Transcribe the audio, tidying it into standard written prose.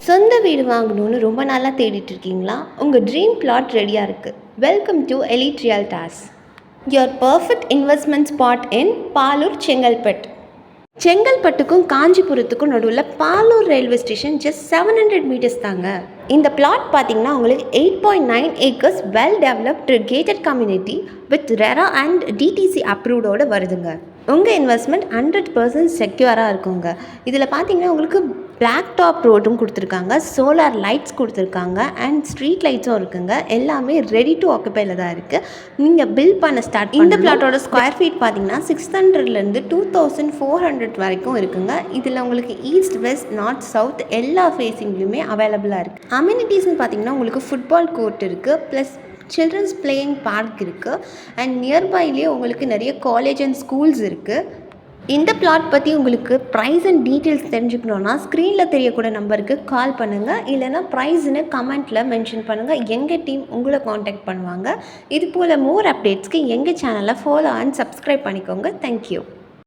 சொந்த வீடு வாங்கணும்னு ரொம்ப நாளாக தேடிட்டு இருக்கீங்களா? உங்கள் ட்ரீம் பிளாட் ரெடியாக இருக்குது. Welcome to elite realtors, your perfect investment spot in Palur, Chengalpattu. செங்கல்பட்டுக்கும் காஞ்சிபுரத்துக்கும் நடுவில் Palur railway station just 700 metres தாங்க. இந்த பிளாட் பார்த்தீங்கன்னா உங்களுக்கு 8.9 acres well developed gated community with RERA and DTC அப்ரூவ்டோடு வருதுங்க. உங்கள் இன்வெஸ்ட்மெண்ட் 100% செக்யூராக இருக்குங்க. இதில் பார்த்தீங்கன்னா உங்களுக்கு பிளாக் டாப் ரோடும் கொடுத்துருக்காங்க, சோலார் லைட்ஸ் கொடுத்துருக்காங்க அண்ட் ஸ்ட்ரீட் லைட்ஸும் இருக்குங்க. எல்லாமே ரெடி டு ஆக்குபையில் தான் இருக்குது. நீங்கள் பில் பண்ண ஸ்டார்ட். இந்த பிளாட்டோட ஸ்கொயர் ஃபீட் பார்த்தீங்கன்னா 600லேருந்து 2400 வரைக்கும் இருக்குங்க. இதில் உங்களுக்கு ஈஸ்ட், வெஸ்ட், நார்த், சவுத் எல்லா ஃபேஸிங்லையுமே அவைலபிளாக இருக்குது. அம்யூனிட்டிஸ்ன்னு பார்த்தீங்கன்னா உங்களுக்கு ஃபுட்பால் கோர்ட் இருக்குது, ப்ளஸ் சில்ட்ரன்ஸ் பிளேயிங் பார்க் இருக்குது அண்ட் நியர்பைலேயே உங்களுக்கு நிறைய காலேஜ் அண்ட் ஸ்கூல்ஸ் இருக்குது. இந்த பிளாட் பற்றி உங்களுக்கு ப்ரைஸ் அண்ட் டீட்டெயில்ஸ் தெரிஞ்சுக்கணுன்னா ஸ்க்ரீனில் தெரியக்கூடிய நம்பருக்கு கால் பண்ணுங்கள், இல்லைனா ப்ரைஸ்ன்னு கமெண்ட்டில் மென்ஷன் பண்ணுங்கள். எங்கள் டீம் உங்களை காண்டாக்ட் பண்ணுவாங்க. இது போல் மோர் அப்டேட்ஸ்க்கு எங்கள் சேனலை ஃபாலோ அண்ட் சப்ஸ்கிரைப் பண்ணிக்கோங்க. தேங்க்யூ.